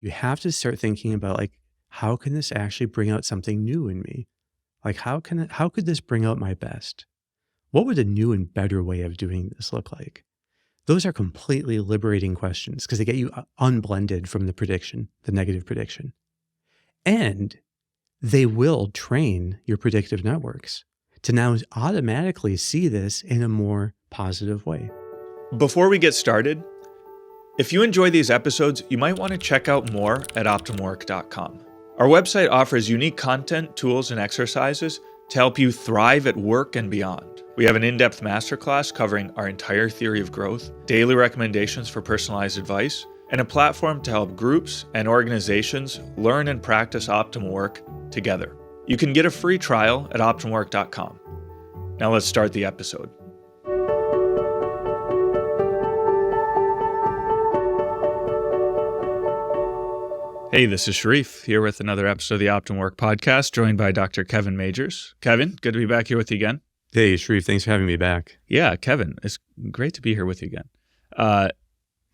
you have to start thinking about like, how can this actually bring out something new in me? Like, how could this bring out my best? What would a new and better way of doing this look like? Those are completely liberating questions because they get you unblended from the prediction, the negative prediction. And they will train your predictive networks to now automatically see this in a more positive way. Before we get started, if you enjoy these episodes, you might want to check out more at OptimalWork.com. Our website offers unique content, tools, and exercises to help you thrive at work and beyond. We have an in-depth masterclass covering our entire theory of growth, daily recommendations for personalized advice, and a platform to help groups and organizations learn and practice optimal work together. You can get a free trial at OptimalWork.com. Now let's start the episode. Hey, this is Sharif here with another episode of the Optimal Work podcast, joined by Dr. Kevin Majors. Kevin, good to be back here with you again. Hey, Sharif, thanks for having me back. Yeah, Kevin, it's great to be here with you again.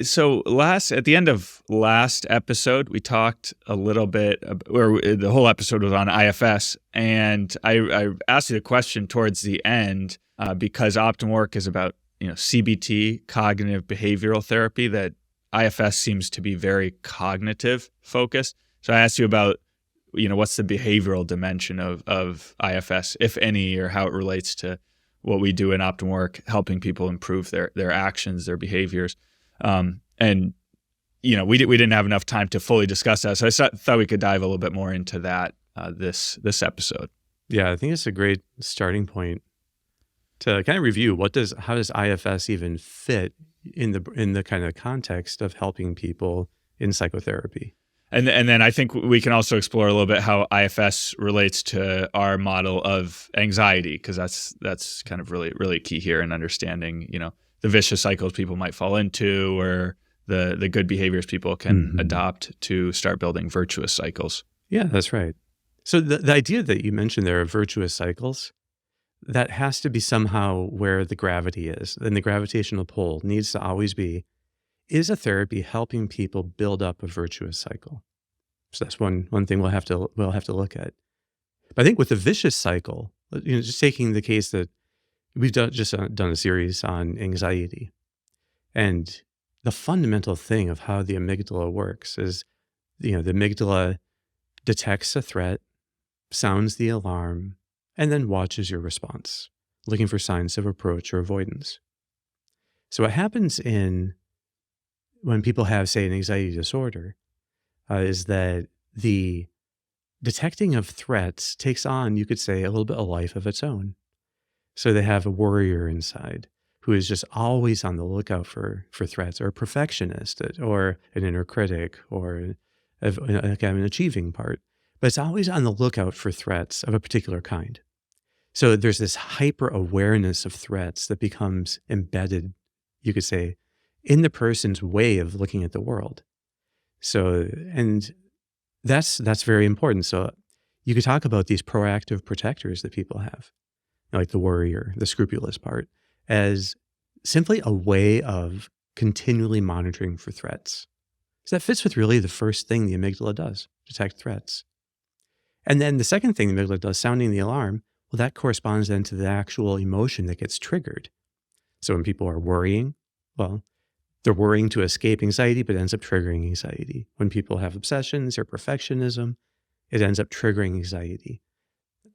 So at the end of last episode, we talked a little bit, or the whole episode was on IFS, and I asked you the question towards the end because Optimal Work is about CBT, cognitive behavioral therapy, that IFS seems to be very cognitive focused. So I asked you about, what's the behavioral dimension of IFS, if any, or how it relates to what we do in Optimal Work, helping people improve their actions, their behaviors. We didn't have enough time to fully discuss that. So I thought we could dive a little bit more into that this episode. Yeah, I think it's a great starting point to kind of review how does IFS even fit in the kind of context of helping people in psychotherapy. And then I think we can also explore a little bit how IFS relates to our model of anxiety, because that's kind of really, really key here in understanding, the vicious cycles people might fall into, or the good behaviors people can adopt to start building virtuous cycles. Yeah, that's right. So the idea that you mentioned there of virtuous cycles, that has to be somehow where the gravity is, and the gravitational pull needs to always be, is a therapy helping people build up a virtuous cycle? So that's one thing we'll have to look at. But I think with the vicious cycle, just taking the case that we've done a series on anxiety, and the fundamental thing of how the amygdala works is, the amygdala detects a threat, sounds the alarm, and then watches your response, looking for signs of approach or avoidance. So what happens when people have, say, an anxiety disorder, is that the detecting of threats takes on, you could say, a little bit of life of its own. So they have a worrier inside who is just always on the lookout for threats, or a perfectionist, or an inner critic, or an achieving part. But it's always on the lookout for threats of a particular kind. So there's this hyper awareness of threats that becomes embedded, you could say, in the person's way of looking at the world. So, and that's very important. So you could talk about these proactive protectors that people have, like the worrier, the scrupulous part, as simply a way of continually monitoring for threats. So that fits with really the first thing the amygdala does, detect threats. And then the second thing the amygdala does, sounding the alarm, well, that corresponds then to the actual emotion that gets triggered. So when people are worrying, well, they're worrying to escape anxiety, but it ends up triggering anxiety. When people have obsessions or perfectionism, it ends up triggering anxiety.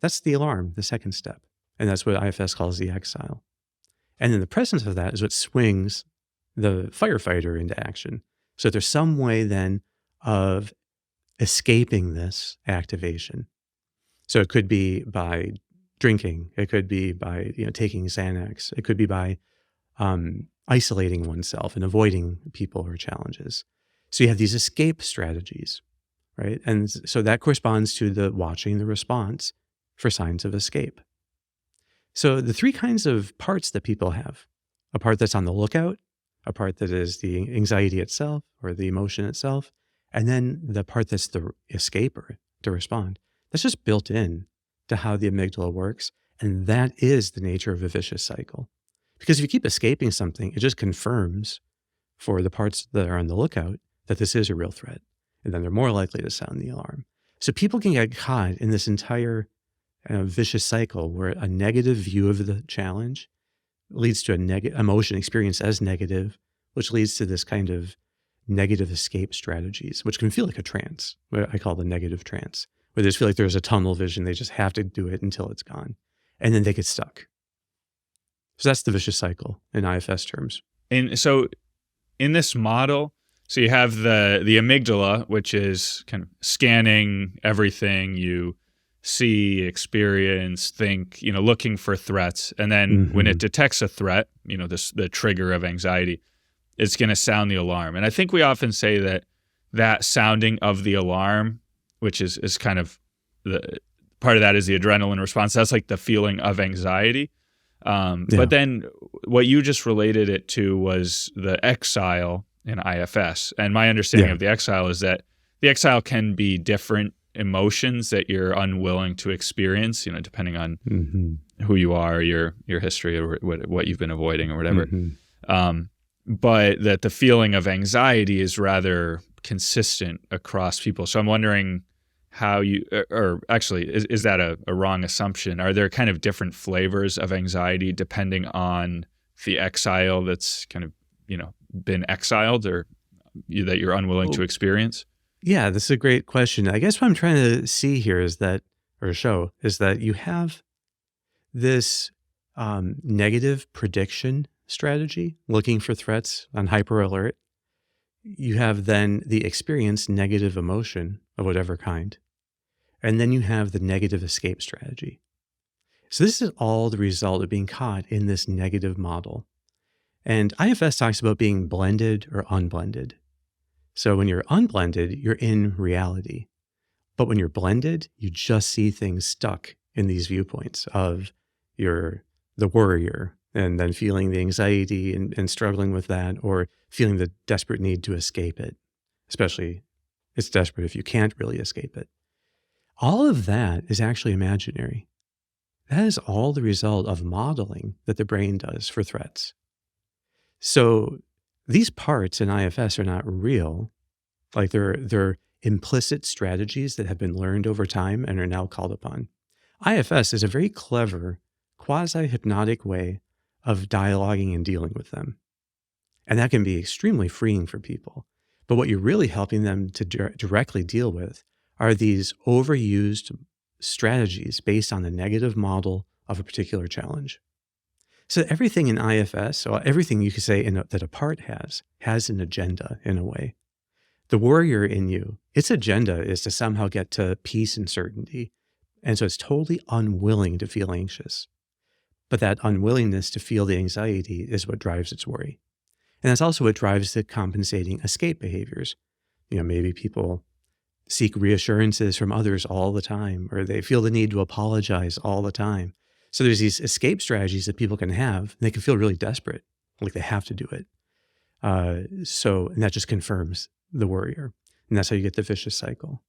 That's the alarm, the second step. And that's what IFS calls the exile. And then the presence of that is what swings the firefighter into action. So there's some way then of escaping this activation. So it could be by drinking. It could be by taking Xanax. It could be by isolating oneself and avoiding people or challenges. So you have these escape strategies, right? And so that corresponds to the watching the response for signs of escape. So the three kinds of parts that people have: a part that's on the lookout, a part that is the anxiety itself or the emotion itself, and then the part that's the escaper to respond. That's just built in to how the amygdala works. And that is the nature of a vicious cycle. Because if you keep escaping something, it just confirms for the parts that are on the lookout that this is a real threat. and then they're more likely to sound the alarm. So people can get caught in this entire vicious cycle where a negative view of the challenge leads to a negative emotion experienced as negative, which leads to this kind of negative escape strategies, which can feel like a trance, what I call the negative trance, where they just feel like there's a tunnel vision. They just have to do it until it's gone. And then they get stuck. So that's the vicious cycle in IFS terms. And so in this model, so you have the amygdala, which is kind of scanning everything you see, experience, think, looking for threats. And then when it detects a threat, the trigger of anxiety, it's going to sound the alarm. And I think we often say that sounding of the alarm, which is kind of the part of that is the adrenaline response. That's like the feeling of anxiety. But then what you just related it to was the exile in IFS. And my understanding of the exile is that the exile can be different emotions that you're unwilling to experience, depending on who you are, your history, or what you've been avoiding or whatever. But that the feeling of anxiety is rather consistent across people. So I'm wondering how you, or actually, is that a wrong assumption? Are there kind of different flavors of anxiety depending on the exile that's kind of, been exiled or that you're unwilling to experience? Yeah, this is a great question. I guess what I'm trying to see here is that, or show, is that you have this negative prediction strategy, looking for threats on hyper alert. You have then the experienced negative emotion of whatever kind. And then you have the negative escape strategy. So this is all the result of being caught in this negative model. And IFS talks about being blended or unblended. So when you're unblended, you're in reality. But when you're blended, you just see things stuck in these viewpoints of you're the worrier and then feeling the anxiety and struggling with that, or feeling the desperate need to escape it. Especially, it's desperate if you can't really escape it. All of that is actually imaginary. That is all the result of modeling that the brain does for threats. So these parts in IFS are not real. Like they're implicit strategies that have been learned over time and are now called upon. IFS is a very clever, quasi-hypnotic way of dialoguing and dealing with them. And that can be extremely freeing for people. But what you're really helping them to directly deal with are these overused strategies based on the negative model of a particular challenge. So everything in IFS, or everything you could say that a part has an agenda in a way. The warrior in you, its agenda is to somehow get to peace and certainty. And so it's totally unwilling to feel anxious. But that unwillingness to feel the anxiety is what drives its worry. And that's also what drives the compensating escape behaviors. Maybe people seek reassurances from others all the time, or they feel the need to apologize all the time. So there's these escape strategies that people can have, and they can feel really desperate, like they have to do it. And that just confirms the worrier. And that's how you get the vicious cycle.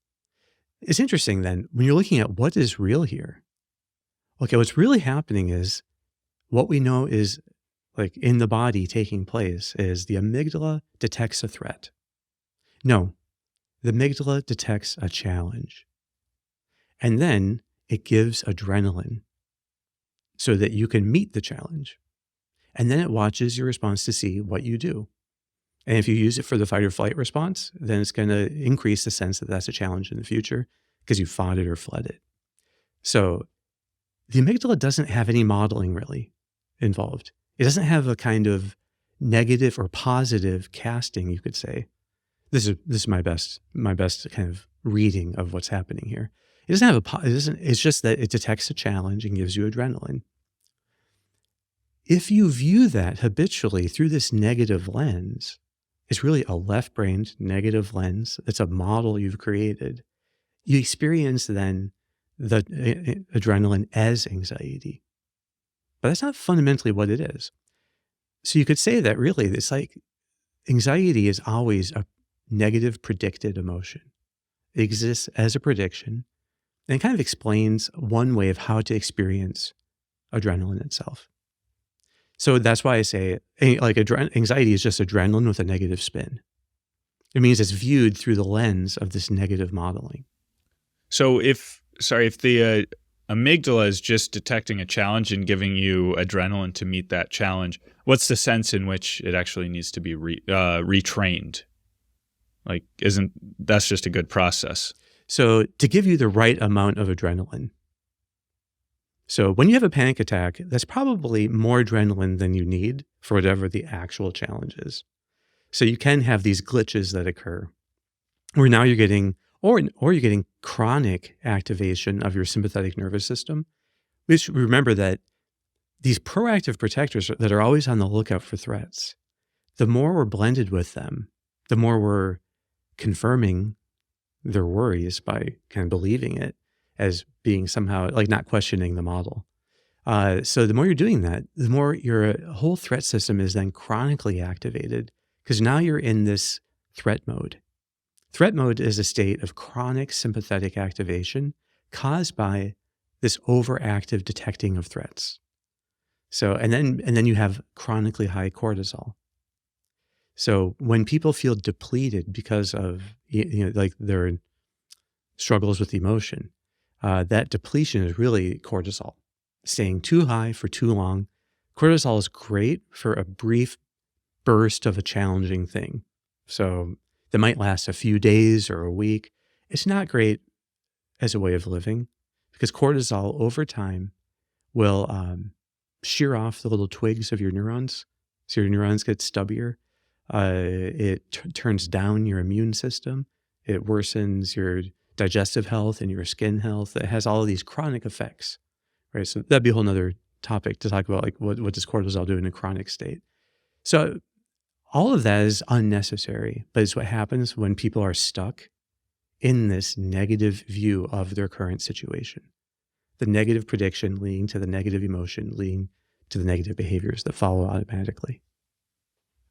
It's interesting then, when you're looking at what is real here, okay, what's really happening is what we know is like in the body taking place is the amygdala detects a threat. No, the amygdala detects a challenge. And then it gives adrenaline so that you can meet the challenge. And then it watches your response to see what you do. And if you use it for the fight or flight response, then it's going to increase the sense that that's a challenge in the future because you fought it or fled it. So the amygdala doesn't have any modeling really involved. It doesn't have a kind of negative or positive casting, you could say. This is my best kind of reading of what's happening here. It doesn't have it's just that it detects a challenge and gives you adrenaline. If you view that habitually through this negative lens, it's really a left-brained negative lens. It's a model you've created. You experience then the adrenaline as anxiety. But that's not fundamentally what it is. So you could say that really it's like anxiety is always a negative predicted emotion. It exists as a prediction and it kind of explains one way of how to experience adrenaline itself. So that's why I say like anxiety is just adrenaline with a negative spin. It means it's viewed through the lens of this negative modeling. So if the amygdala is just detecting a challenge and giving you adrenaline to meet that challenge, what's the sense in which it actually needs to be retrained? Like, isn't that's just a good process? So to give you the right amount of adrenaline. So when you have a panic attack, that's probably more adrenaline than you need for whatever the actual challenge is. So you can have these glitches that occur where now you're getting, or you're getting chronic activation of your sympathetic nervous system. Which remember that these proactive protectors that are always on the lookout for threats, the more we're blended with them, the more we're confirming their worries by kind of believing it as being somehow like not questioning the model. So the more you're doing that, the more your whole threat system is then chronically activated because now you're in this threat mode. Threat mode is a state of chronic sympathetic activation caused by this overactive detecting of threats. So, and then you have chronically high cortisol. So when people feel depleted because of, like their struggles with emotion, that depletion is really cortisol. Staying too high for too long. Cortisol is great for a brief burst of a challenging thing. So that might last a few days or a week. It's not great as a way of living because cortisol over time will shear off the little twigs of your neurons. So your neurons get stubbier. It turns down your immune system. It worsens your digestive health and your skin health. It has all of these chronic effects, right? So that'd be a whole nother topic to talk about, like what does cortisol do in a chronic state? So all of that is unnecessary, but it's what happens when people are stuck in this negative view of their current situation. The negative prediction leading to the negative emotion, leading to the negative behaviors that follow automatically.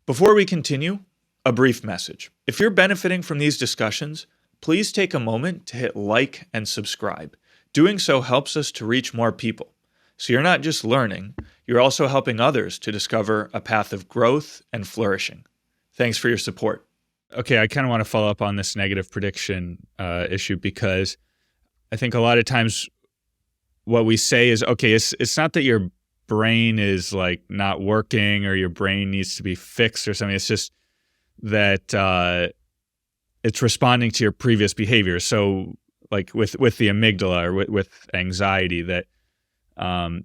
Before we continue, a brief message. If you're benefiting from these discussions, please take a moment to hit like and subscribe. Doing so helps us to reach more people. So you're not just learning, you're also helping others to discover a path of growth and flourishing. Thanks for your support. Okay, I kind of want to follow up on this negative prediction issue because I think a lot of times what we say is, okay, it's not that your brain is like not working or your brain needs to be fixed or something. It's just that it's responding to your previous behavior. So like with the amygdala or with anxiety, that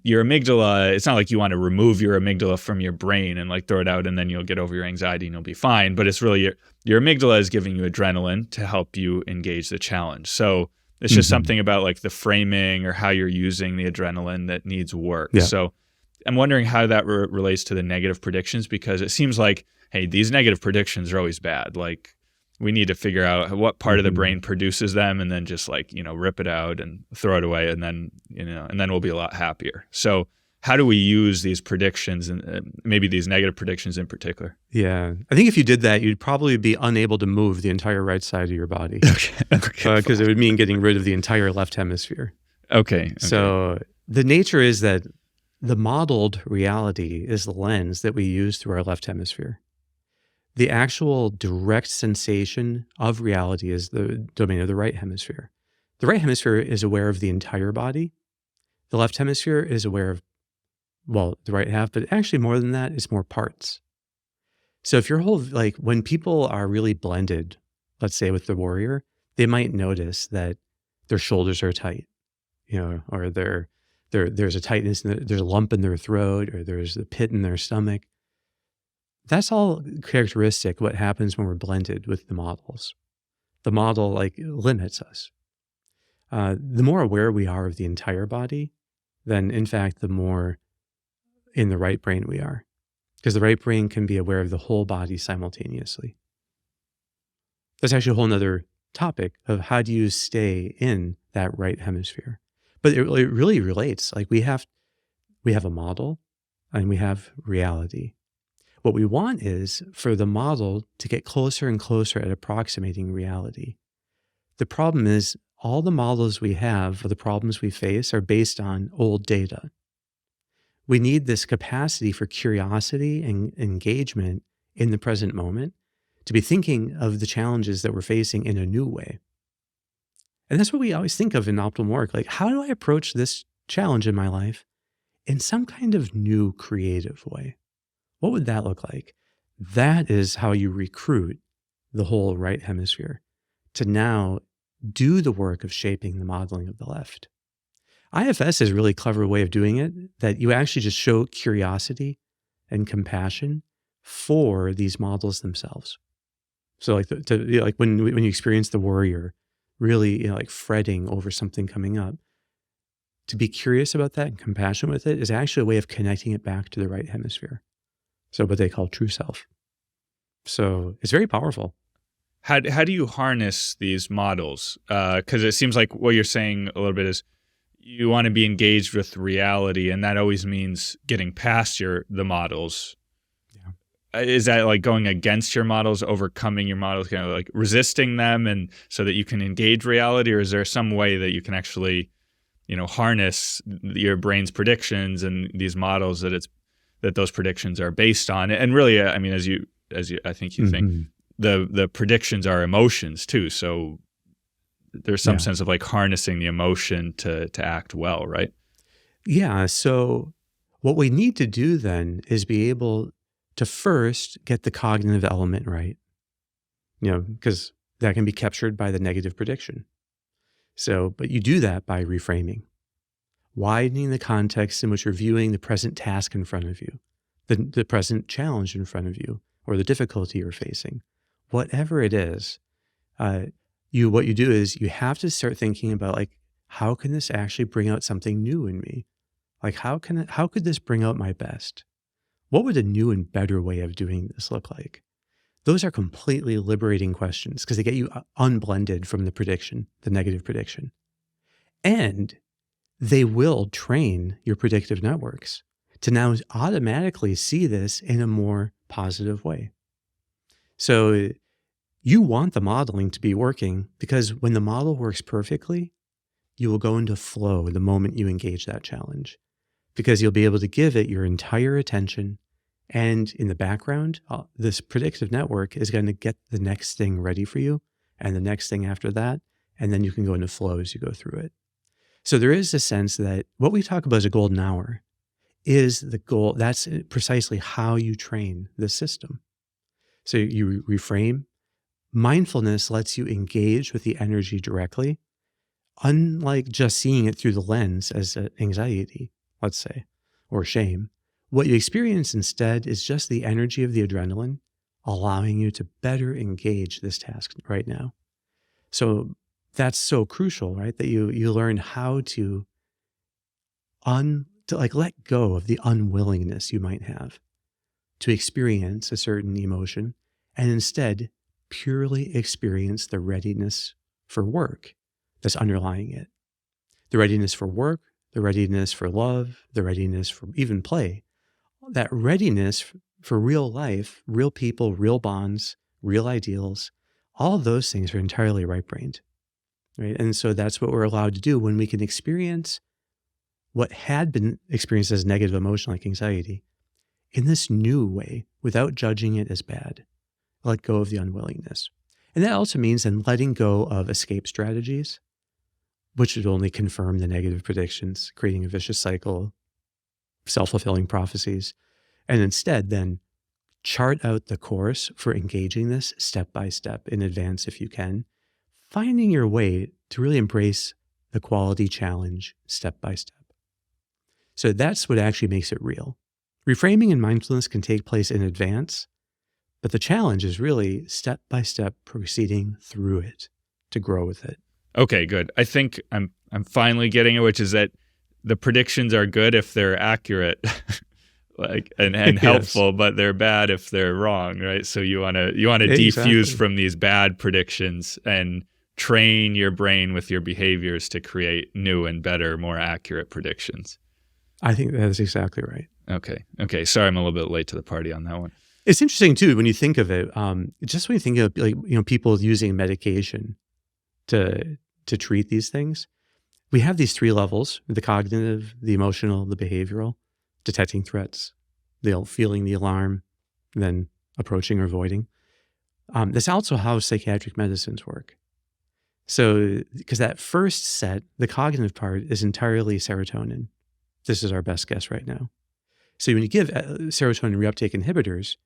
your amygdala, it's not like you want to remove your amygdala from your brain and like throw it out and then you'll get over your anxiety and you'll be fine. But it's really your amygdala is giving you adrenaline to help you engage the challenge. So it's just something about like the framing or how you're using the adrenaline that needs work. Yeah. So I'm wondering how that relates to the negative predictions, because it seems like, hey, these negative predictions are always bad. Like we need to figure out what part of the brain produces them and then just like, rip it out and throw it away. And then, and then we'll be a lot happier. So how do we use these predictions and maybe these negative predictions in particular? Yeah. I think if you did that, you'd probably be unable to move the entire right side of your body. Okay. Because it would mean getting rid of the entire left hemisphere. Okay. So the nature is that the modeled reality is the lens that we use through our left hemisphere. The actual direct sensation of reality is the domain of the right hemisphere. The right hemisphere is aware of the entire body. The left hemisphere is aware of, well, the right half, but actually more than that, it's more parts. So if your whole, like when people are really blended, let's say with the warrior, they might notice that their shoulders are tight, or there's a tightness, there's a lump in their throat, or there's a pit in their stomach. That's all characteristic what happens when we're blended with the models. The model like limits us. The more aware we are of the entire body, then in fact, the more in the right brain we are. Because the right brain can be aware of the whole body simultaneously. That's actually a whole nother topic of how do you stay in that right hemisphere. But it really relates. Like we have a model and we have reality. What we want is for the model to get closer and closer at approximating reality. The problem is all the models we have for the problems we face are based on old data. We need this capacity for curiosity and engagement in the present moment to be thinking of the challenges that we're facing in a new way. And that's what we always think of in optimal work. Like, how do I approach this challenge in my life in some kind of new creative way? What would that look like? That is how you recruit the whole right hemisphere to now do the work of shaping the modeling of the left. IFS is a really clever way of doing it, that you actually just show curiosity and compassion for these models themselves. So like when you experience the warrior really like fretting over something coming up, to be curious about that and compassionate with it is actually a way of connecting it back to the right hemisphere. So what they call true self. So it's very powerful. How do you harness these models? Because it seems like what you're saying a little bit is you want to be engaged with reality, and that always means getting past the models. Yeah. Is that like going against your models, overcoming your models, kind of like resisting them, and so that you can engage reality, or is there some way that you can actually, harness your brain's predictions and these models that those predictions are based on? And really, I mean, as you I think you think, the predictions are emotions too. So there's some sense of like harnessing the emotion to act well, right? Yeah. So what we need to do then is be able to first get the cognitive element right, because that can be captured by the negative prediction. So, but you do that by reframing, widening the context in which you're viewing the present task in front of you, the present challenge in front of you, or the difficulty you're facing. Whatever it is, what you do is you have to start thinking about like, how can this actually bring out something new in me? Like, how could this bring out my best? What would a new and better way of doing this look like? Those are completely liberating questions because they get you unblended from the prediction, the negative prediction. And they will train your predictive networks to now automatically see this in a more positive way. So you want the modeling to be working, because when the model works perfectly, you will go into flow the moment you engage that challenge, because you'll be able to give it your entire attention. And in the background, this predictive network is going to get the next thing ready for you and the next thing after that. And then you can go into flow as you go through it. So there is a sense that what we talk about as a golden hour is the goal. That's precisely how you train the system. So you reframe. Mindfulness lets you engage with the energy directly, unlike just seeing it through the lens as anxiety, let's say, or shame. What you experience instead is just the energy of the adrenaline, allowing you to better engage this task right now. So that's so crucial, right? That you learn how to let go of the unwillingness you might have to experience a certain emotion, and instead purely experience the readiness for work that's underlying it. The readiness for work, the readiness for love, the readiness for even play. That readiness for real life, real people, real bonds, real ideals, all of those things are entirely right-brained, right? And so that's what we're allowed to do when we can experience what had been experienced as negative emotion like anxiety in this new way without judging it as bad. Let go of the unwillingness. And that also means then letting go of escape strategies, which would only confirm the negative predictions, creating a vicious cycle, self-fulfilling prophecies, and instead then chart out the course for engaging this step by step in advance if you can, finding your way to really embrace the quality challenge step by step. So that's what actually makes it real. Reframing and mindfulness can take place in advance, but the challenge is really step by step proceeding through it to grow with it. Okay, good. I think I'm finally getting it, which is that the predictions are good if they're accurate, and helpful, but they're bad if they're wrong, right? So you want to defuse from these bad predictions and train your brain with your behaviors to create new and better, more accurate predictions. I think that is exactly right. Okay. Sorry, I'm a little bit late to the party on that one. It's interesting too when you think of it. Just when you think of people using medication to treat these things, we have these three levels: the cognitive, the emotional, the behavioral. Detecting threats, feeling the alarm, then approaching or avoiding. That's also how psychiatric medicines work. So, because that first set, the cognitive part, is entirely serotonin. This is our best guess right now. So when you give serotonin reuptake inhibitors,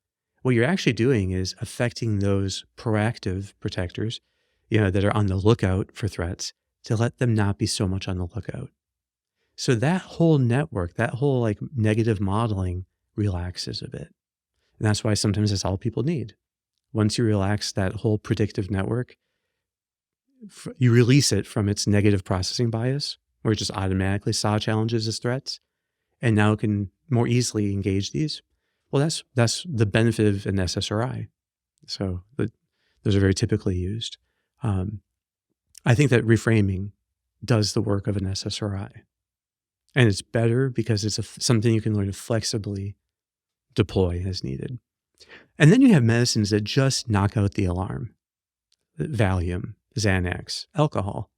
what you're actually doing is affecting those proactive protectors, that are on the lookout for threats, to let them not be so much on the lookout. So that whole network, that whole like negative modeling relaxes a bit. And that's why sometimes that's all people need. Once you relax that whole predictive network, you release it from its negative processing bias, where it just automatically saw challenges as threats, and now it can more easily engage these. Well, that's the benefit of an SSRI. So those are very typically used. I think that reframing does the work of an SSRI. And it's better because it's something you can learn to flexibly deploy as needed. And then you have medicines that just knock out the alarm. Valium, Xanax, alcohol.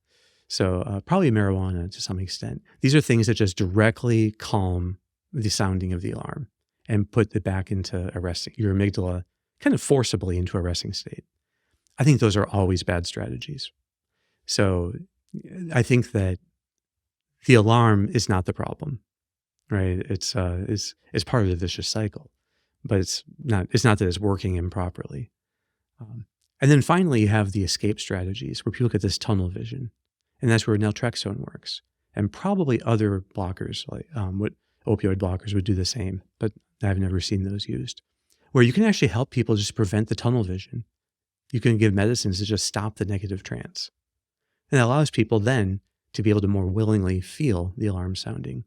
So probably marijuana to some extent. These are things that just directly calm the sounding of the alarm and put it back into arresting your amygdala, kind of forcibly into a resting state. I think those are always bad strategies. So I think that the alarm is not the problem, right? It's part of the vicious cycle, but it's not that it's working improperly. And then finally, you have the escape strategies where people get this tunnel vision, and that's where naltrexone works, and probably other blockers like what opioid blockers would do the same, but I've never seen those used, where you can actually help people just prevent the tunnel vision. You can give medicines to just stop the negative trance. And that allows people then to be able to more willingly feel the alarm sounding.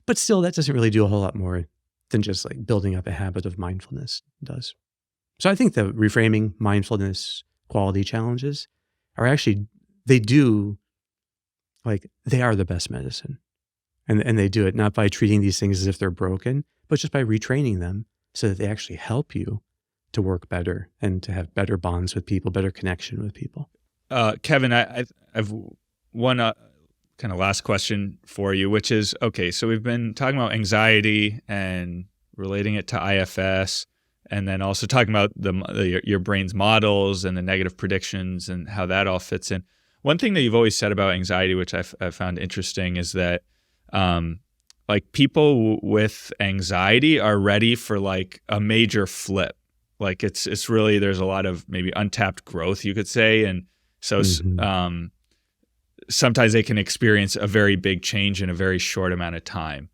But still, that doesn't really do a whole lot more than just like building up a habit of mindfulness does. So I think the reframing, mindfulness, quality challenges are actually, they are the best medicine. And they do it not by treating these things as if they're broken, but just by retraining them so that they actually help you to work better and to have better bonds with people, better connection with people. Kevin, I've one kind of last question for you, which is, okay, so we've been talking about anxiety and relating it to IFS, and then also talking about your brain's models and the negative predictions and how that all fits in. One thing that you've always said about anxiety, which I found interesting, is that like people with anxiety are ready for like a major flip. Like it's really, there's a lot of maybe untapped growth, you could say. And so sometimes they can experience a very big change in a very short amount of time.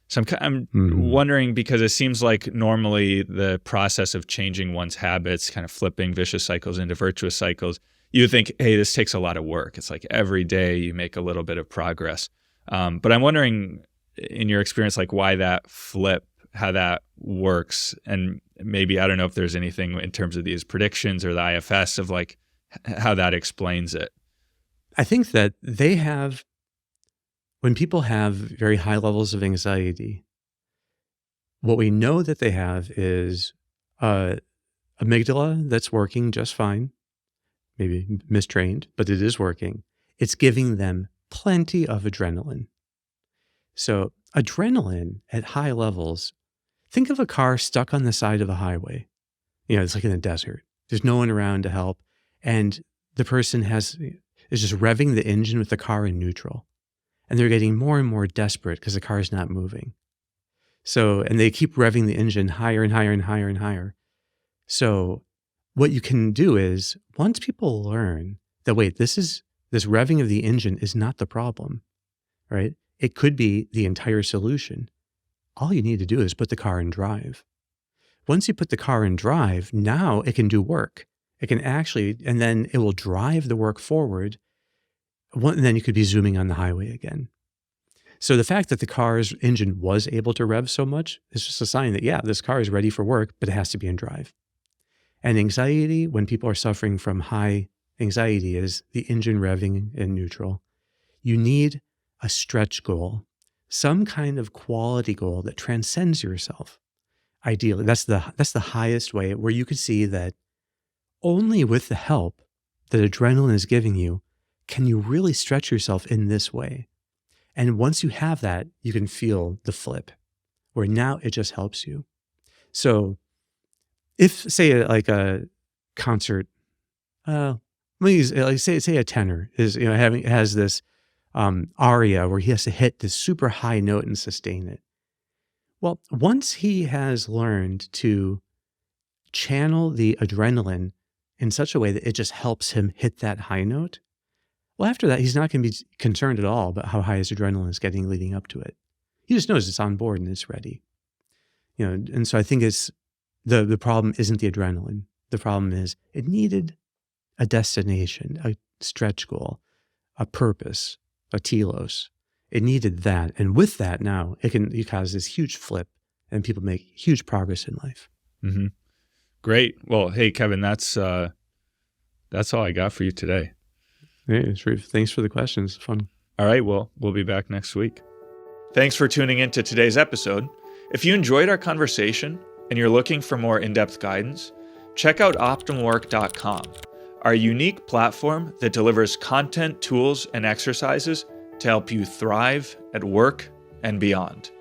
So I'm wondering, because it seems like normally the process of changing one's habits, kind of flipping vicious cycles into virtuous cycles, you think, hey, this takes a lot of work. It's like every day you make a little bit of progress. But I'm wondering, in your experience, like why that flip, how that works, and maybe, I don't know if there's anything in terms of these predictions or the IFS of like how that explains it. I think that when people have very high levels of anxiety, what we know that they have is amygdala that's working just fine, maybe mistrained, but it is working. It's giving them plenty of adrenaline. So adrenaline at high levels, think of a car stuck on the side of a highway. It's like in the desert. There's no one around to help. And the person is just revving the engine with the car in neutral. And they're getting more and more desperate because the car is not moving. So, and they keep revving the engine higher and higher and higher and higher. So what you can do is, once people learn that, wait, this revving of the engine is not the problem, right? It could be the entire solution. All you need to do is put the car in drive. Once you put the car in drive, now it can do work. It can actually, and then it will drive the work forward. And then you could be zooming on the highway again. So the fact that the car's engine was able to rev so much is just a sign that, yeah, this car is ready for work, but it has to be in drive. And anxiety, when people are suffering from high anxiety, is the engine revving in neutral. You need a stretch goal, some kind of quality goal that transcends yourself. Ideally, that's the highest way, where you could see that only with the help that adrenaline is giving you can you really stretch yourself in this way. And once you have that, you can feel the flip, where now it just helps you. So if, say, like concert. Let me use, like, say a tenor is, has this aria where he has to hit this super high note and sustain it. Well, once he has learned to channel the adrenaline in such a way that it just helps him hit that high note, well, after that, he's not going to be concerned at all about how high his adrenaline is getting leading up to it. He just knows it's on board and it's ready. And so I think it's the problem isn't the adrenaline. The problem is it needed a destination, a stretch goal, a purpose, a telos. It needed that. And with that now, it cause this huge flip and people make huge progress in life. Mm-hmm. Great. Well, hey, Kevin, that's all I got for you today. Hey, thanks for the questions. Fun. All right. Well, we'll be back next week. Thanks for tuning in to today's episode. If you enjoyed our conversation and you're looking for more in-depth guidance, check out OptimalWork.com, our unique platform that delivers content, tools, and exercises to help you thrive at work and beyond.